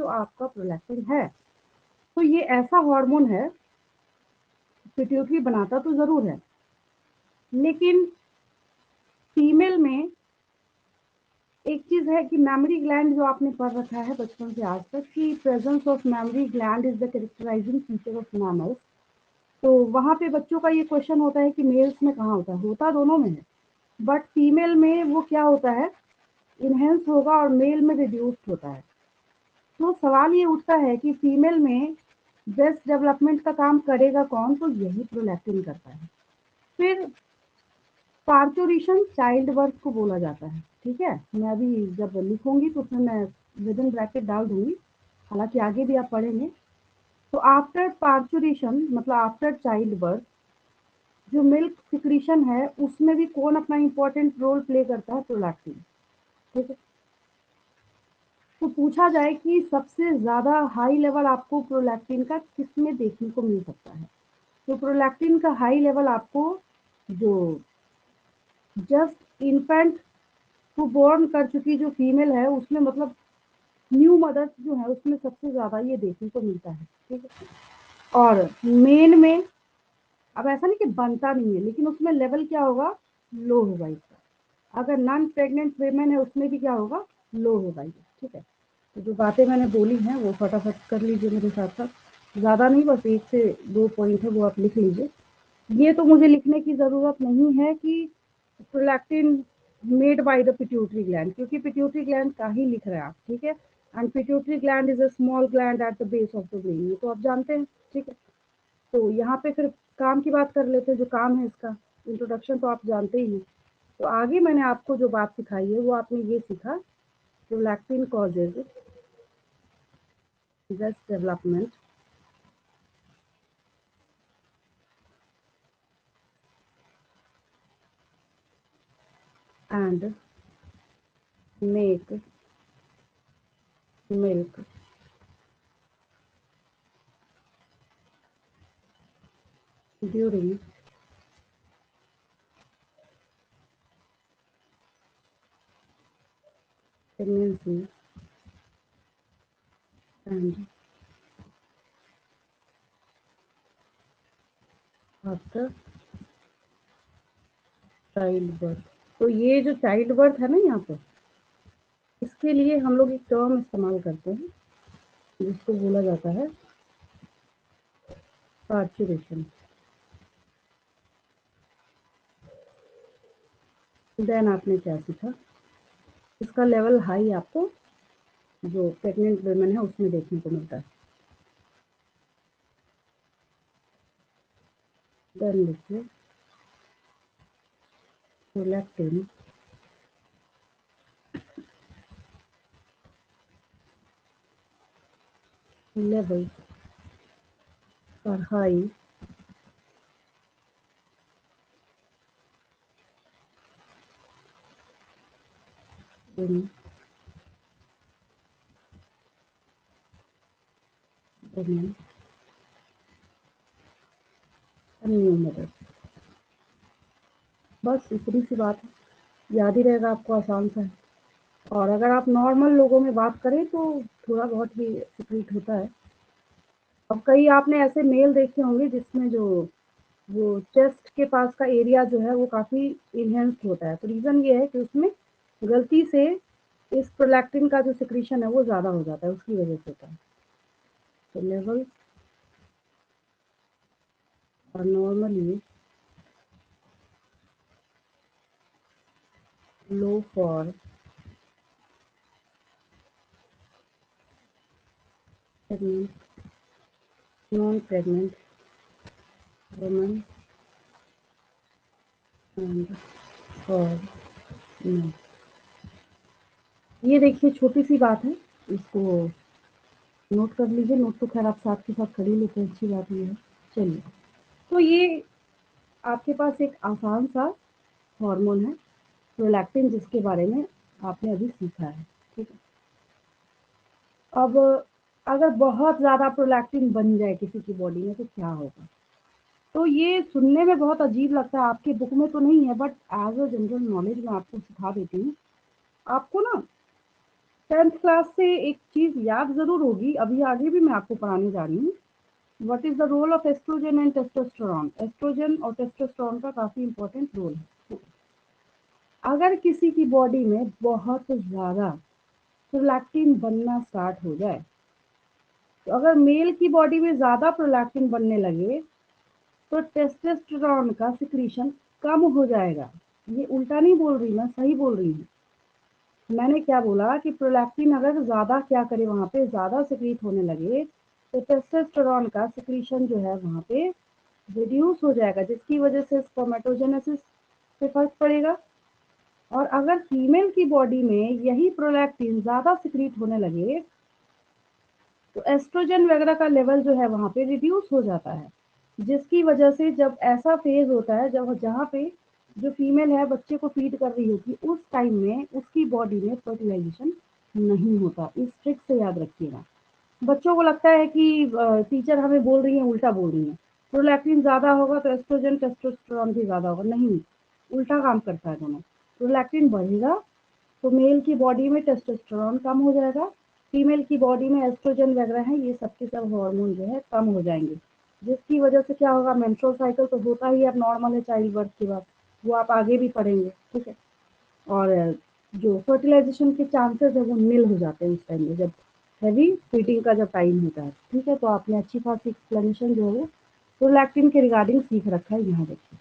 जो आपका प्रोलैक्टिन है। तो ये ऐसा हार्मोन है, पिट्यूटरी बनाता तो ज़रूर है, लेकिन फीमेल में एक चीज़ है कि मेमोरी ग्लैंड, जो आपने पढ़ रखा है बचपन से आज तक कि presence of memory gland is the characterising feature of mammals. तो वहाँ पे बच्चों का ये क्वेश्चन होता है कि मेल्स में कहाँ होता है, होता दोनों में है, बट फीमेल में वो क्या होता है, इनहेंस होगा और मेल में रिड्यूस्ड होता है। तो सवाल ये उठता है कि फीमेल में ब्रेस्ट डेवलपमेंट का काम करेगा कौन, तो यही प्रोलैक्टिन करता है। फिर पार्चुरेशन चाइल्ड बर्थ को बोला जाता है, ठीक है। मैं अभी जब लिखूंगी तो उसमें मैं विदिन ब्रैकेट डाल दूंगी, हालांकि आगे भी आप पढ़ेंगे। तो आफ्टर पार्चुरेशन मतलब आफ्टर चाइल्ड बर्थ जो मिल्क सिक्रीशन है उसमें भी कौन अपना इंपॉर्टेंट रोल प्ले करता है, प्रोलैक्टिन, ठीक है। तो पूछा जाए कि सबसे ज़्यादा हाई लेवल आपको प्रोलैक्टिन का किस में देखने को मिल सकता है, तो प्रोलैक्टिन का हाई लेवल आपको जो जस्ट इन्फेंट को बॉर्न कर चुकी जो फीमेल है उसमें, मतलब न्यू मदर्स जो है उसमें सबसे ज़्यादा ये देखने को मिलता है, ठीक है। और मेन में अब ऐसा नहीं कि बनता नहीं है, लेकिन उसमें लेवल क्या होगा, लो होगा इसका। अगर नॉन प्रेग्नेंट वेमेन है उसमें भी क्या होगा, लो होगा ये, ठीक है। तो जो बातें मैंने बोली हैं वो फटाफट कर लीजिए मेरे साथ साथ, ज़्यादा नहीं, बस 1 से 2 पॉइंट है वो आप लिख लीजिए। ये तो मुझे लिखने की ज़रूरत नहीं है कि prolactin made by the pituitary gland, क्योंकि पिट्यूटरी ग्लैंड का ही लिख रहे हैं आप, ठीक है। And pituitary gland is a small gland at the base of the brain, ये तो आप जानते हैं, ठीक है। तो यहाँ पे फिर काम की बात कर लेते हैं, जो काम है इसका इंट्रोडक्शन तो आप जानते ही हैं। तो आगे मैंने आपको जो बात सिखाई है वो आपने ये सीखा, prolactin causes breast development and make milk during pregnancy and after child birth. तो ये जो चाइल्ड बर्थ है ना यहाँ पे, इसके लिए हम लोग एक टर्म इस्तेमाल करते हैं जिसको बोला जाता है पार्चुरेशन। देन आपने क्या सीखा, इसका लेवल हाई आपको जो प्रेग्नेंट वुमेन है उसमें देखने को मिलता है। देन लिखिए prolactin levels are high in women and new mothers। बस इतनी सी बात है, याद ही रहेगा आपको, आसान सा है। और अगर आप नॉर्मल लोगों में बात करें तो थोड़ा बहुत ही सिक्रीट होता है। अब कई आपने ऐसे मेल देखे होंगे जिसमें जो वो चेस्ट के पास का एरिया जो है वो काफ़ी इन्हेंस्ड होता है, तो रीज़न ये है कि उसमें गलती से इस प्रोलैक्टिन का जो सिक्रीशन है वो ज़्यादा हो जाता है, उसकी वजह से होता है। तो लेवल और normally low for pregnant, non-pregnant women and for men। ये देखिए छोटी सी बात है, इसको नोट कर लीजिए। नोट तो खैर आप साथ के साथ कर ही लेते हैं, अच्छी बात ये है। चलिए, तो ये आपके पास एक आसान सा हार्मोन है प्रोलैक्टिन, जिसके बारे में आपने अभी सीखा है, ठीक है। अब अगर बहुत ज़्यादा प्रोलैक्टिन बन जाए किसी की बॉडी में तो क्या होगा, तो ये सुनने में बहुत अजीब लगता है, आपके बुक में तो नहीं है, but as a general knowledge मैं आपको सिखा देती हूँ। आपको ना 10th क्लास से एक चीज याद जरूर होगी, अभी आगे भी मैं आपको पढ़ाने जा रही हूँ। What is the role of oestrogen and testosterone. Oestrogen और टेस्टोस्टेरोन का काफी इंपॉर्टेंट रोल है। अगर किसी की बॉडी में बहुत ज्यादा प्रोलैक्टिन बनना स्टार्ट हो जाए, तो अगर मेल की बॉडी में ज्यादा प्रोलैक्टिन बनने लगे तो टेस्टोस्टेरोन का सिक्रीशन कम हो जाएगा। ये उल्टा नहीं बोल रही, मैं सही बोल रही हूँ। मैंने क्या बोला कि प्रोलैक्टिन अगर ज्यादा क्या करे, वहां पे ज्यादा सिक्रीट होने लगे तो टेस्टोस्टेरोन का सिक्रीशन जो है वहां पे रिड्यूस हो जाएगा, जिसकी वजह से स्पर्मेटोजेनेसिस पे फर्क पड़ेगा। और अगर फीमेल की बॉडी में यही प्रोलैक्टिन ज्यादा सिक्रीट होने लगे तो एस्ट्रोजन वगैरह का लेवल जो है वहां पे रिड्यूस हो जाता है, जिसकी वजह से जब ऐसा फेज होता है जब जहाँ पे जो फीमेल है बच्चे को फीड कर रही होती है, उस टाइम में उसकी बॉडी में फर्टिलाइजेशन नहीं होता। इस ट्रिक से याद रखिएगा। बच्चों को लगता है कि टीचर हमें बोल रही है, उल्टा बोल रही है, प्रोलैक्टिन ज्यादा होगा तो एस्ट्रोजन टेस्टोस्टेरोन भी ज्यादा होगा। नहीं, उल्टा काम करता है दोनों। प्रोलैक्टिन बढ़ेगा तो मेल की बॉडी में टेस्टोस्टेरोन कम हो जाएगा, फीमेल की बॉडी में एस्ट्रोजन वगैरह है, ये सब के सब हार्मोन जो है कम हो जाएंगे, जिसकी वजह से क्या होगा, मेंस्ट्रुअल साइकिल तो होता ही अब नॉर्मल है चाइल्ड बर्थ के बाद, वो आप आगे भी पढ़ेंगे, ठीक है। और जो फर्टिलाइजेशन के चांसेस है वो नील हो जाते हैं उस टाइम में, जब हैवी फीडिंग का जब टाइम होता है, ठीक है। तो आपने अच्छी खासी एक्सप्लेनेशन जो है प्रोलैक्टिन के रिगार्डिंग सीख रखा है, यहाँ देखिए।